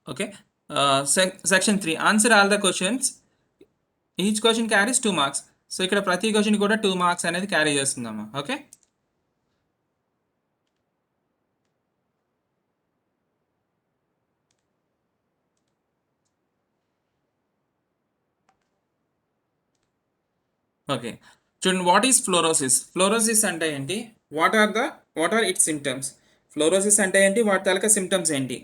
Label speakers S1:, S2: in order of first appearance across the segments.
S1: Okay. Section 3. Answer all the questions. Each question carries 2 marks. So ఇక్కడ ప్రతి question కూడా 2 marks అనేది carry చేస్తుందమ్మా. ఓకే. ఓకే, చూడండి, వాట్ ఈస్ ఫ్లోరోసిస్? ఫ్లోరోసిస్ అంటే ఏంటి? What are its symptoms? Fluorosis అంటే ఏంటి? వాటి తాలూకా సిమ్టమ్స్ ఏంటి?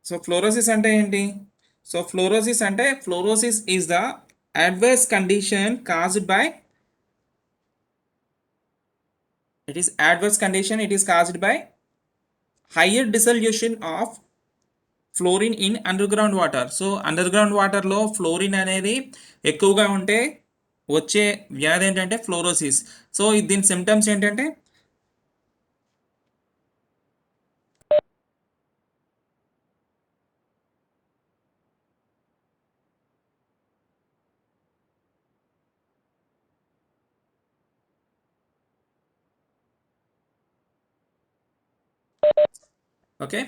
S1: సో ఫ్లోరోసిస్ అంటే ఏంటి? So fluorosis is the adverse condition caused by it is caused by higher dissolution of fluorine in under ground water. So under ground వాటర్లో fluorine అనేది ఎక్కువగా ఉంటే వచ్చే వ్యాధి ఏంటంటే ఫ్లోరోసిస్. సో దీని సిమ్టమ్స్ ఏంటంటే okay,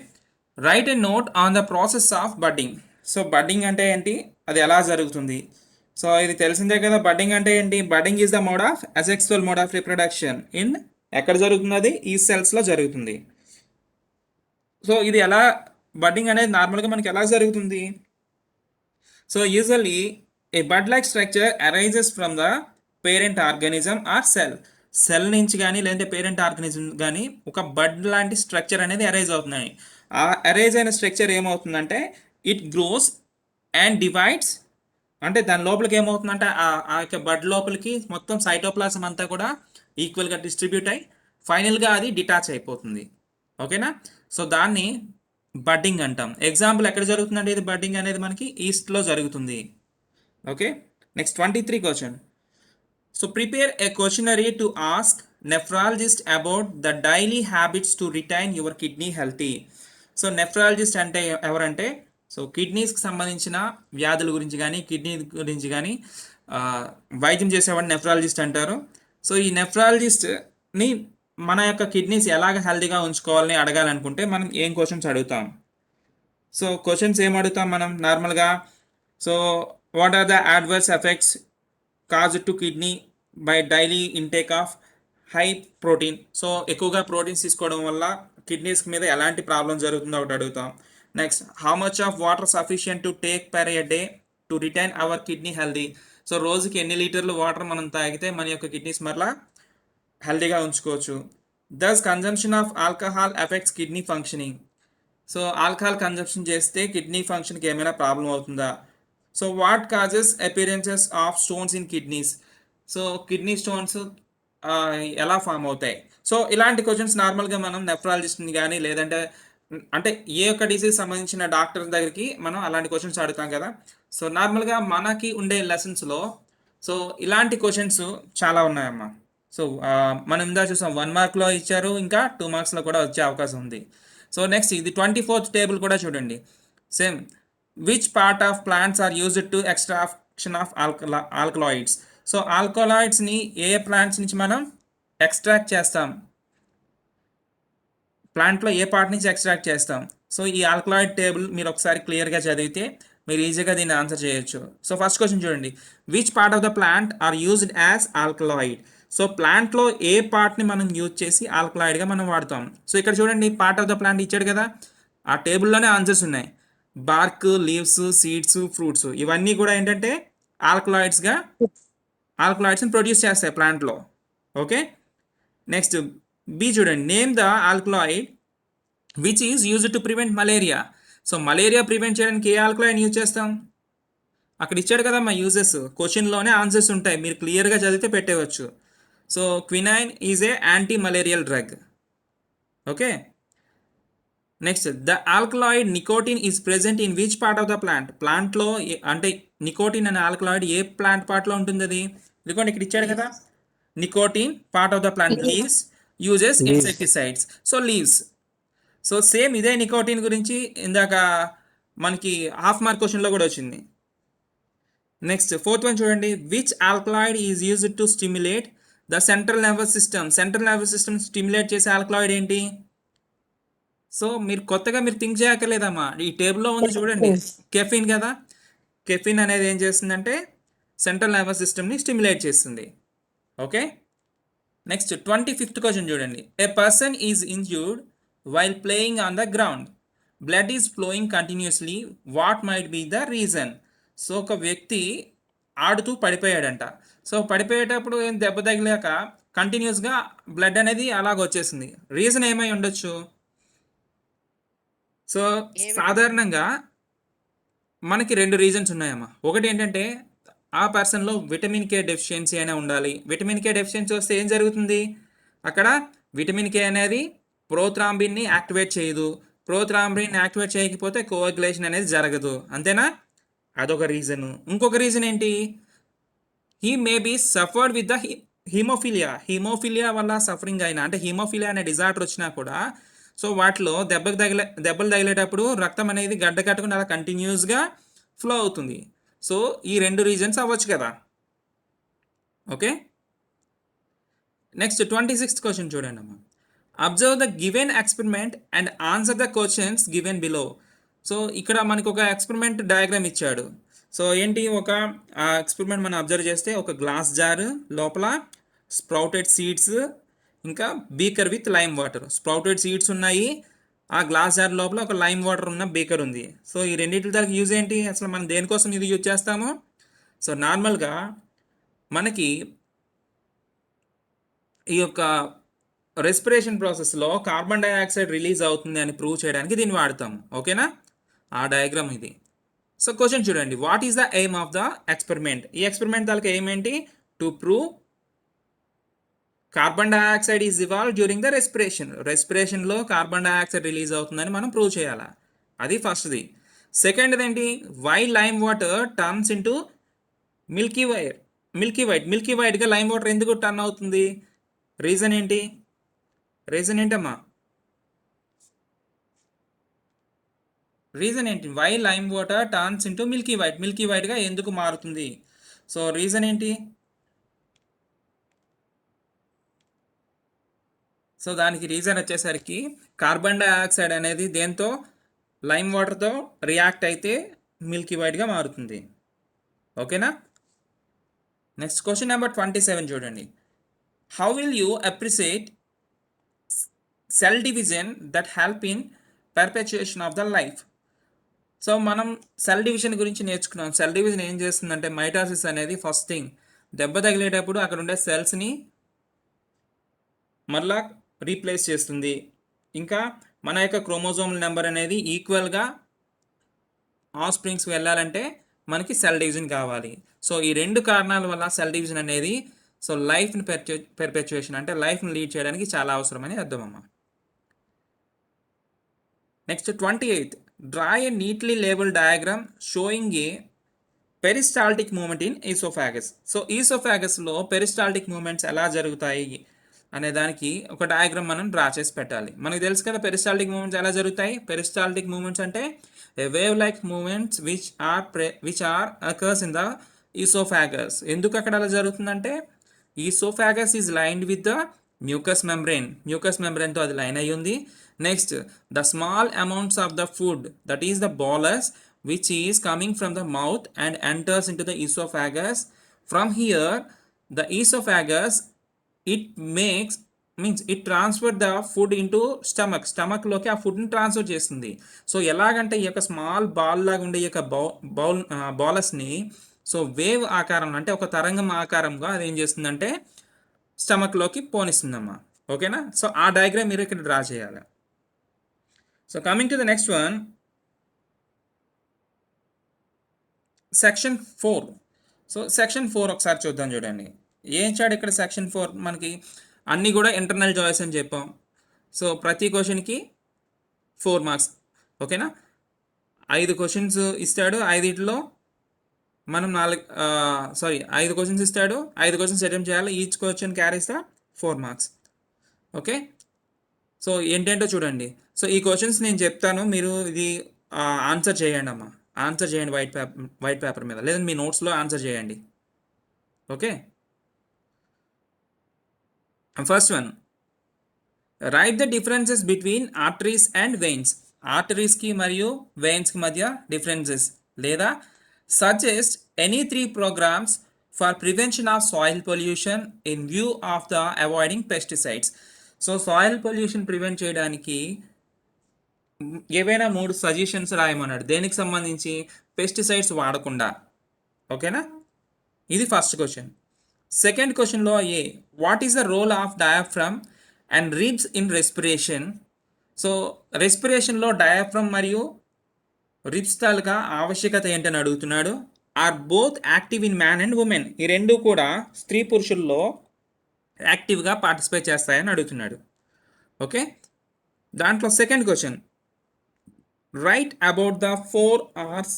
S1: right a note on the process of budding. So budding అంటే ఏంటి, అది ఎలా జరుగుతుంది? సో ఇది తెలిసిందే కదా, బడ్డింగ్ అంటే ఏంటి? Budding is the mode of asexual mode of reproduction in ఎక్కడ జరుగుతుంది? అది ఈ సెల్స్లో జరుగుతుంది. సో ఇది ఎలా, బడ్డింగ్ అనేది నార్మల్గా మనకి ఎలా జరుగుతుంది? So usually a bud like structure arises from the parent organism or cell నుంచి కానీ లేదంటే పేరెంట్ ఆర్గానిజం కానీ ఒక బడ్ లాంటి స్ట్రక్చర్ అనేది అరైజ్ అవుతున్నాయి. ఆ అరైజ్ అయిన స్ట్రక్చర్ ఏమవుతుందంటే ఇట్ గ్రోస్ అండ్ డివైడ్స్. అంటే దాని లోపలికి ఏమవుతుందంటే ఆ యొక్క బడ్ లోపలికి మొత్తం సైటోప్లాజం అంతా కూడా ఈక్వల్గా డిస్ట్రిబ్యూట్ అయ్యి ఫైనల్గా అది డిటాచ్ అయిపోతుంది. ఓకేనా? సో దాన్ని బడ్డింగ్ అంటాం. ఎగ్జాంపుల్ ఎక్కడ జరుగుతుందంటే ఇది బడ్డింగ్ అనేది మనకి ఈస్ట్లో జరుగుతుంది. Okay, next 23 question. So prepare A questionnaire to ask nephrologist about the daily habits to retain your kidney healthy. So nephrologist అంటే ఎవరంటే, సో కిడ్నీస్కి సంబంధించిన వ్యాధుల గురించి కానీ కిడ్నీ గురించి కానీ వైద్యం చేసేవాడు నెఫ్రాలజిస్ట్ అంటారు. సో ఈ నెఫ్రాలజిస్ట్ని మన యొక్క కిడ్నీస్ ఎలాగ హెల్తీగా ఉంచుకోవాలని అడగాలనుకుంటే మనం ఏం క్వశ్చన్స్ అడుగుతాం? సో క్వశ్చన్స్ ఏం అడుగుతాం మనం నార్మల్గా? So what are the adverse effects caused to kidney by daily intake of high protein. So ఎక్కువగా ప్రోటీన్స్ తీసుకోవడం వల్ల కిడ్నీస్ మీద ఎలాంటి ప్రాబ్లం జరుగుతుందో ఒకటి అడుగుతాం. Next, how much of water sufficient to take per a day to retain our kidney healthy. So రోజుకి ఎన్ని లీటర్లు వాటర్ మనం తాగితే మన యొక్క కిడ్నీస్ మరలా హెల్దీగా ఉంచుకోవచ్చు. Thus consumption of alcohol effects kidney functioning. So alcohol consumption చేస్తే కిడ్నీ ఫంక్షన్కి ఏమైనా ప్రాబ్లం అవుతుందా? So what causes appearances of stones in kidneys. So kidney stones ఎలా ఫామ్ అవుతాయి? సో ఇలాంటి క్వశ్చన్స్ నార్మల్గా మనం నెఫ్రాలజిస్ట్ని కానీ లేదంటే అంటే ఏ ఒక్క డిసీజ్ సంబంధించిన డాక్టర్ దగ్గరికి మనం అలాంటి క్వశ్చన్స్ అడుగుతాం కదా. సో నార్మల్గా మనకి ఉండే లెసన్స్లో సో ఇలాంటి క్వశ్చన్స్ చాలా ఉన్నాయమ్మా. సో మనం ఇందా చూసాం 1 మార్క్లో ఇచ్చారు, ఇంకా 2 మార్క్స్లో కూడా వచ్చే అవకాశం ఉంది. సో నెక్స్ట్ ఇది 24th టేబుల్ కూడా చూడండి. Same, which part of plants are used to extraction of alkaloids. So ఆల్కలాయిడ్స్ని ఏ ప్లాంట్స్ నుంచి మనం ఎక్స్ట్రాక్ట్ చేస్తాం? ప్లాంట్లో ఏ పార్ట్ నుంచి ఎక్స్ట్రాక్ట్ చేస్తాం? సో ఈ ఆల్కలాయిడ్ టేబుల్ మీరు ఒకసారి క్లియర్గా చదివితే మీరు ఈజీగా దీన్ని ఆన్సర్ చేయొచ్చు. సో ఫస్ట్ క్వశ్చన్ చూడండి, which part of the plant are used as alkaloid. So ప్లాంట్లో ఏ పార్ట్ని మనం యూజ్ చేసి ఆల్కలాయిడ్గా మనం వాడతాం? సో ఇక్కడ చూడండి, పార్ట్ ఆఫ్ ద ప్లాంట్ ఇచ్చాడు కదా, ఆ టేబుల్లోనే ఆన్సర్స్ ఉన్నాయి. బార్క్, లీవ్స్, సీడ్స్, ఫ్రూట్స్ ఇవన్నీ కూడా ఏంటంటే ఆల్కలాయిడ్స్ని ప్రొడ్యూస్ చేస్తాయి ప్లాంట్లో. ఓకే, నెక్స్ట్ బి చూడండి, name the alkaloid which is used to prevent malaria. So malaria prevent చేయడానికి ఏ ఆల్కలాయిడ్ యూజ్ చేస్తాం? అక్కడ ఇచ్చాడు కదా మా యూజెస్, క్వశ్చన్లోనే ఆన్సర్స్ ఉంటాయి, మీరు క్లియర్గా చదివితే పెట్టేవచ్చు. So quinine is a anti malarial drug. Okay, next, the alkaloid nicotine is present in which part of the plant. ప్లాంట్లో అంటే నికోటిన్ అనే ఆల్కలాయిడ్ ఏ ప్లాంట్ పార్ట్లో ఉంటుంది? అది ఇదిగోండి ఇక్కడ ఇచ్చాడు కదా, nicotine part of the plant leaves uses insecticides. So leaves. So same ఇదే నికోటిన్ గురించి ఇందాక మనకి హాఫ్ మార్క్ క్వశ్చన్లో కూడా వచ్చింది. నెక్స్ట్ 4th వన్ చూడండి, which alkaloid is used to stimulate the central nervous system. Central nervous system stimulate చేసే alkaloid ఏంటి? సో మీరు కొత్తగా మీరు థింక్ చేయక్కర్లేదమ్మా, ఈ టేబుల్లో ఉంది చూడండి, కెఫిన్ కదా. కెఫిన్ అనేది ఏం చేస్తుందంటే సెంట్రల్ నర్వస్ సిస్టమ్ని స్టిమ్యులేట్ చేస్తుంది. ఓకే, నెక్స్ట్ 25th క్వశ్చన్ చూడండి. A person is injured while playing on the ground, blood is flowing continuously, what might be the reason. So ఒక వ్యక్తి ఆడుతూ పడిపోయాడంట. సో పడిపోయేటప్పుడు ఏం దెబ్బ తగిలాక కంటిన్యూస్గా బ్లడ్ అనేది అలాగ వచ్చేసింది. రీజన్ ఏమై ఉండొచ్చు? సో సాధారణంగా మనకి రెండు రీజన్స్ ఉన్నాయమ్మా. ఒకటి ఏంటంటే ఆ పర్సన్లో విటమిన్ కే డెఫిషియన్సీ అయినా ఉండాలి. విటమిన్ కే డెఫిషియన్సీ వస్తే ఏం జరుగుతుంది, అక్కడ విటమిన్ కే అనేది ప్రోథ్రాంబిన్ని యాక్టివేట్ చేయదు. ప్రోథ్రాంబిన్ యాక్టివేట్ చేయకపోతే కోఅగ్యులేషన్ అనేది జరగదు, అంతేనా? అదొక రీజన్. ఇంకొక రీజన్ ఏంటి, he may be suffered with the hemophilia. Hemophilia వల్ల సఫరింగ్ అయినా, అంటే హిమోఫిలియా అనే డిజార్డర్ వచ్చినా కూడా, సో వాటిలో దెబ్బలు తగిలేటప్పుడు రక్తం అనేది గడ్డ కట్టుకుని అలా కంటిన్యూస్గా ఫ్లో అవుతుంది. సో ఈ రెండు రీజన్స్ అవ్వచ్చు కదా. ఓకే, నెక్స్ట్ 26th క్వశ్చన్ చూడండి అమ్మా. Observe the given experiment and answer the questions given below. So ఇక్కడ మనకు ఒక ఎక్స్పెరిమెంట్ డయాగ్రామ్ ఇచ్చాడు. సో ఏంటి, ఒక ఎక్స్పెరిమెంట్ మనం అబ్జర్వ్ చేస్తే ఒక గ్లాస్ జార్ లోపల స్ప్రౌటెడ్ సీడ్స్, ఇంకా beaker with lime water. Sprouted seeds ఉన్నాయి, ఆ గ్లాస్ జార్ లోపల ఒక లైమ్ వాటర్ ఉన్న బీకర్ ఉంది. సో ఈ రెండింటి దానికి యూజ్ ఏంటి, అసలు మనం దేనికోసం ఇది యూజ్ చేస్తాము? సో నార్మల్గా మనకి ఈ యొక్క రెస్పిరేషన్ ప్రాసెస్లో కార్బన్ డైఆక్సైడ్ రిలీజ్ అవుతుంది అని ప్రూవ్ చేయడానికి దీన్ని వాడతాము. ఓకేనా, ఆ డయాగ్రామ్ ఇది. సో క్వశ్చన్ చూడండి, what is the aim of the experiment. ఈ ఎక్స్పెరిమెంట్ తాలూకు ఎయిమ్ ఏంటి, to prove carbon dioxide is evolve during the రెస్పిరేషన్లో కార్బన్ డైఆక్సైడ్ రిలీజ్ అవుతుందని మనం ప్రూవ్ చేయాలా, అది ఫస్ట్ది. సెకండ్ది ఏంటి, why lime water turns into milky వైట్గా లైమ్ వాటర్ ఎందుకు టర్న్ అవుతుంది, రీజన్ ఏంటమ్మా, రీజన్ ఏంటి, why lime water turns into milky వైట్గా ఎందుకు మారుతుంది? సో రీజన్ ఏంటి, సో దానికి రీజన్ వచ్చేసరికి కార్బన్ డైఆక్సైడ్ అనేది దేంతో, లైమ్ వాటర్తో రియాక్ట్ అయితే మిల్కీ వైట్గా మారుతుంది. ఓకేనా, నెక్స్ట్ క్వశ్చన్ నెంబర్ 27 చూడండి. How will you appreciate cell division that help in perpetuation of the life. So మనం సెల్ డివిజన్ గురించి నేర్చుకున్నాం. సెల్ డివిజన్ ఏం చేస్తుందంటే, మైటాసిస్ అనేది ఫస్ట్ థింగ్, దెబ్బ తగిలేటప్పుడు అక్కడ ఉండే సెల్స్ని మరలా రీప్లేస్ చేస్తుంది. ఇంకా మన యొక్క క్రోమోజోమ్ నెంబర్ అనేది ఈక్వల్గా ఆఫ్ స్ప్రింగ్స్కి వెళ్ళాలంటే మనకి సెల్ డివిజన్ కావాలి. సో ఈ రెండు కారణాల వల్ల సెల్ డివిజన్ అనేది సో లైఫ్ని పెర్పెచుయేషన్ అంటే లైఫ్ని లీడ్ చేయడానికి చాలా అవసరమని అర్థం అమ్మా. Next 28, draw a neatly label diagram showing a peristaltic movement in oesophagus. So ఈసోఫాగస్లో పెరిస్టాల్టిక్ మూమెంట్స్ ఎలా జరుగుతాయి అనే దానికి ఒక డయాగ్రామ్ మనం డ్రా చేసి పెట్టాలి. మనకు తెలుసు కదా పెరిస్టాల్టిక్ మూమెంట్స్ ఎలా జరుగుతాయి. పెరిస్టాల్టిక్ మూమెంట్స్ అంటే a wave like movements which are occurs in the oesophagus. ఎందుకు అక్కడ అలా జరుగుతుందంటే, oesophagus is lined with the mucous మెంబ్రెయిన్తో అది లైన్ అయ్యి ఉంది. Next the small amounts of the food that is the bolus which is coming from the mouth and enters into the esophagus. From here the esophagus it transfer the food into stomach లోకి ఆ ఫుడ్ని transfer చేస్తుంది. So ఎలాగంటే ఈ యొక్క small ball లాగా ఉండే ఈ యొక్క బాలస్ని సో వేవ్ ఆకారంలో అంటే ఒక తరంగం ఆకారంగా అది ఏం చేస్తుందంటే స్టమక్లోకి పోనిస్తుందమ్మా. ఓకేనా, సో ఆ డయాగ్రామ్ మీరు ఇక్కడ డ్రా చేయాలి. So coming to the next one, section 4. So section 4 ఒకసారి చూద్దాం. చూడండి ఏం ఇచ్చాడు ఇక్కడ. సెక్షన్ 4 మనకి అన్నీ కూడా ఇంటర్నల్ చాయిస్ అని చెప్పాం. సో ప్రతి క్వశ్చన్కి 4 మార్క్స్. ఓకేనా, 5 క్వశ్చన్స్ ఇస్తాడు, 5 మనం 5 క్వశ్చన్స్ ఇస్తాడు, 5 క్వశ్చన్స్ అటెంప్ట్ చేయాలి. Each question carries the 4 marks. Okay, so ఏంటంటో చూడండి. సో ఈ క్వశ్చన్స్ నేను చెప్తాను, మీరు ఇది ఆన్సర్ చేయండి అమ్మా. ఆన్సర్ చేయండి వైట్ పేపర్ మీద, లేదంటే మీ నోట్స్లో ఆన్సర్ చేయండి. Okay, first one, right the differences between arteries and veins. ఆర్టరీస్కి మరియు వెయిన్స్కి మధ్య డిఫరెన్సెస్, లేదా suggest any three programmes for prevention of soil pollution in view of the avoiding pesticides. So soil pollution prevent చేయడానికి ఏవైనా మూడు suggestions రాయమన్నాడు, దేనికి సంబంధించి? పెస్టిసైడ్స్ వాడకుండా. ఓకేనా, ఇది ఫస్ట్ క్వశ్చన్. సెకండ్ క్వశ్చన్లో what is the role of diaphragm and ribs in respiration? So రెస్పిరేషన్లో డయాఫ్రమ్ మరియు రిబ్స్ తాలూకా ఆవశ్యకత ఏంటని అడుగుతున్నాడు. Are both active in man and women, ఈ రెండు కూడా స్త్రీ పురుషుల్లో యాక్టివ్గా పార్టిసిపేట్ చేస్తాయని అడుగుతున్నాడు. ఓకే, దాంట్లో second question, write about the 4 R's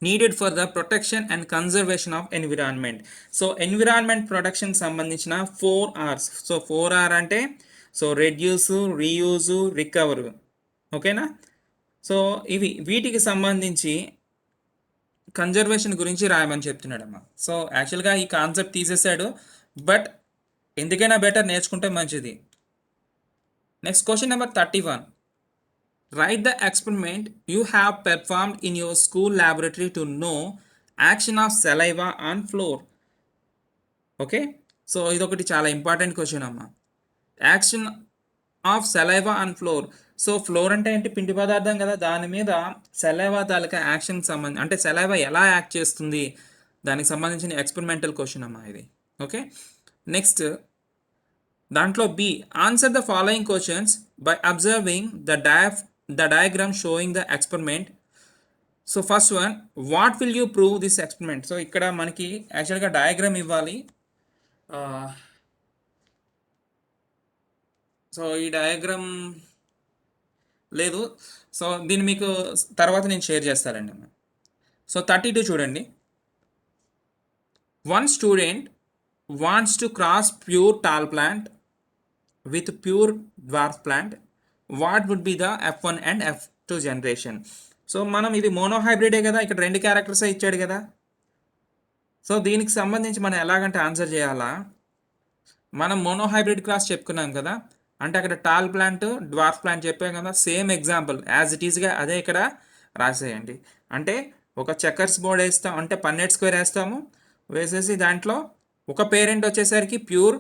S1: needed for the protection and conservation of environment. So environment protection సంబంధించిన 4 R's. సో 4R అంటే సో రెడ్యూస్, రీయూజ్, రికవర్. ఓకేనా, సో వీటికి సంబంధించి కన్జర్వేషన్ గురించి రాయమని చెప్తున్నాడమ్మా. సో యాక్చువల్గా ఈ కాన్సెప్ట్ తీసేశాడు, బట్ ఎందుకైనా బెటర్ నేర్చుకుంటే మంచిది. Next question number 31. Write the experiment you have performed in your school laboratory to know action of saliva on floor. Okay, so ఇదొకటి చాలా ఇంపార్టెంట్ క్వశ్చన్ అమ్మా. Action of saliva on floor. So floor అంటే ఏంటి? పిండి పదార్థం కదా, దాని మీద సలైవా తాలూకా యాక్షన్కి సంబంధించి, అంటే సలైవా ఎలా యాక్ట్ చేస్తుంది దానికి సంబంధించిన ఎక్స్పెరిమెంటల్ క్వశ్చన్ అమ్మా ఇది. ఓకే, నెక్స్ట్ దాంట్లో B, answer the following questions by observing the diagram showing the experiment. So first one, what will you prove this experiment? So ఇక్కడ మనకి యాక్చువల్గా డయాగ్రామ్ ఇవ్వాలి. సో ఈ డయాగ్రామ్ లేదు, సో దీన్ని మీకు తర్వాత నేను షేర్ చేస్తానండి. సో 32 చూడండి. One student wants to cross pure tall plant with pure dwarf plant. What would be the F1 and F2 generation? సో మనం ఇది మోనోహైబ్రిడే కదా, ఇక్కడ 2 క్యారెక్టర్సే ఇచ్చాడు కదా. సో దీనికి సంబంధించి మనం ఎలాగంటే ఆన్సర్ చేయాలా, మనం మోనోహైబ్రిడ్ క్లాస్ చెప్పుకున్నాం కదా, అంటే అక్కడ టాల్ ప్లాంట్, డ్వార్ఫ్ ప్లాంట్ చెప్పాం కదా, సేమ్ ఎగ్జాంపుల్ యాజ్ ఇట్ ఈస్గా అదే ఇక్కడ రాసేయండి. అంటే ఒక చెక్కర్స్ బోర్డ్ వేస్తాం, అంటే పన్నెట్ స్క్వేర్ వేస్తాము, వేసేసి దాంట్లో ఒక పేరెంట్ వచ్చేసరికి ప్యూర్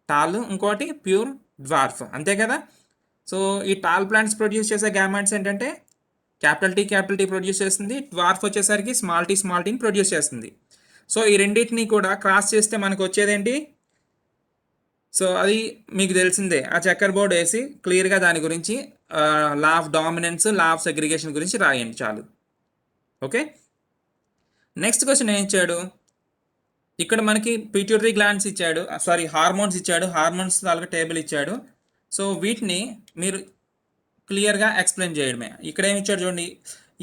S1: టాల్, ఇంకోటి ప్యూర్ డ్వార్ఫ్, అంతే కదా. సో ఈ టాల్ ప్లాంట్స్ ప్రొడ్యూస్ చేసే గ్యామెట్స్ ఏంటంటే క్యాపిటల్ టీ ప్రొడ్యూస్ చేస్తుంది, డ్వార్ఫ్ వచ్చేసరికి స్మాల్ టీని ప్రొడ్యూస్ చేస్తుంది. సో ఈ రెండింటిని కూడా క్రాస్ చేస్తే మనకు వచ్చేదేంటి? సో అది మీకు తెలిసిందే, ఆ చెక్కర్ బోర్డ్ వేసి క్లియర్గా దాని గురించి law of dominance, law of segregation గురించి రాయండి చాలు. ఓకే, నెక్స్ట్ క్వశ్చన్ ఏం ఇచ్చాడు? ఇక్కడ మనకి పిట్యూటరీ గ్లాండ్స్ ఇచ్చాడు, సారీ హార్మోన్స్ ఇచ్చాడు, హార్మోన్స్ తాలూకా టేబుల్ ఇచ్చాడు. సో వీటిని మీరు క్లియర్గా ఎక్స్ప్లెయిన్ చేయడమే. ఇక్కడ ఏమి ఇచ్చాడు చూడండి,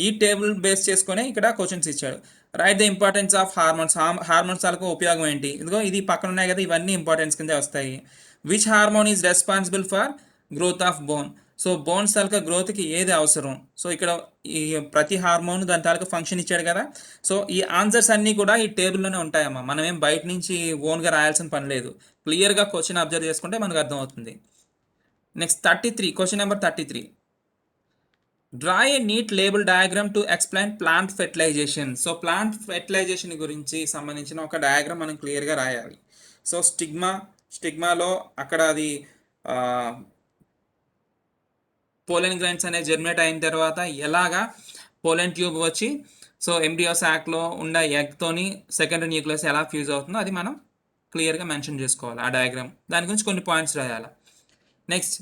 S1: ఈ టేబుల్ బేస్ చేసుకొని ఇక్కడ క్వశ్చన్స్ ఇచ్చాడు. Write the importance of hormones. Hormones తాలూకా ఉపయోగం ఏంటి? ఇదిగో ఇది పక్కన ఉన్నాయి కదా, ఇవన్నీ ఇంపార్టెన్స్ కింద వస్తాయి. Which hormone is responsible for growth of bone? So bones తాలూకా గ్రోత్కి ఏది అవసరం? సో ఇక్కడ ఈ ప్రతి హార్మోన్ దాని తాలూకా ఫంక్షన్ ఇచ్చాడు కదా. సో ఈ ఆన్సర్స్ అన్నీ కూడా ఈ టేబుల్లోనే ఉంటాయమ్మా, మనం ఏం బయట నుంచి ఓన్గా రాయాల్సిన పని లేదు. క్లియర్గా క్వశ్చన్ అబ్జర్వ్ చేసుకుంటే మనకు అర్థమవుతుంది. Next 33, question number 33. Draw a neat label diagram to explain plant fertilization. So plant fertilization గురించి సంబంధించిన ఒక డయాగ్రామ్ మనం క్లియర్గా రాయాలి. సో స్టిగ్మాలో అక్కడ అది పోలెన్ గ్రైన్స్ అనేది జర్మినేట్ అయిన తర్వాత ఎలాగా పోలెన్ ట్యూబ్ వచ్చి సో ఎంబ్రియో సాక్లో ఉన్న ఎగ్తోని సెకండరీ న్యూక్లియస్ ఎలా ఫ్యూజ్ అవుతుందో అది మనం క్లియర్గా మెన్షన్ చేసుకోవాలి ఆ డయాగ్రామ్. దాని గురించి కొన్ని పాయింట్స్ రాయాలి. Next,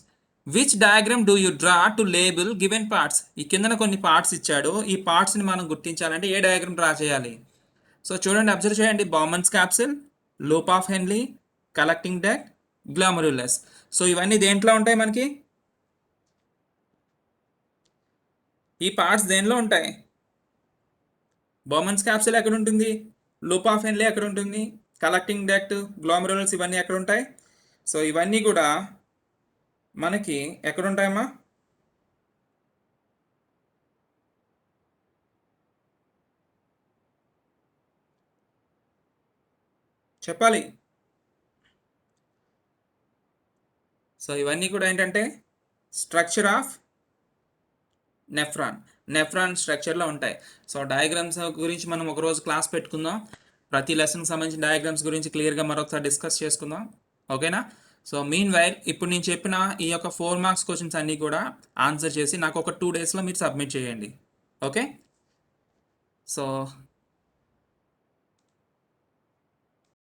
S1: which diagram do you draw to label given parts? ఈ కిందన కొన్ని పార్ట్స్ ఇచ్చాడు, ఈ పార్ట్స్ని మనం గుర్తించాలంటే ఏ డయాగ్రామ్ డ్రా చేయాలి? సో చూడండి, అబ్జర్వ్ చేయండి. Bowman's capsule, loop of Henle, collecting duct, glomerulus. So ఇవన్నీ దేంట్లో ఉంటాయి మనకి? ఈ పార్ట్స్ దేనిలో ఉంటాయి? బామన్స్ క్యాప్సిల్ ఎక్కడ ఉంటుంది? లూప్ ఆఫ్ హెన్లీ ఎక్కడ ఉంటుంది? కలెక్టింగ్ డెక్ట్, గ్లామరులస్ ఇవన్నీ ఎక్కడ ఉంటాయి? సో ఇవన్నీ కూడా మనకి ఎక్కడుంటాయమ్మా? చెప్పాలి. సో ఇవన్నీ కూడా ఏంటంటే స్ట్రక్చర్ ఆఫ్ నెఫ్రాన్ స్ట్రక్చర్లో ఉంటాయి. సో డయాగ్రామ్స్ గురించి మనం ఒకరోజు క్లాస్ పెట్టుకుందాం. ప్రతి లెసన్కి సంబంధించిన డయాగ్రామ్స్ గురించి క్లియర్గా మరొకసారి డిస్కస్ చేసుకుందాం. ఓకేనా? సో మీన్ వైల్ ఇప్పుడు నేను చెప్పిన ఈ యొక్క 4 మార్క్స్ క్వశ్చన్స్ అన్నీ కూడా ఆన్సర్ చేసి నాకు ఒక 2 డేస్లో మీరు సబ్మిట్ చేయండి. ఓకే? సో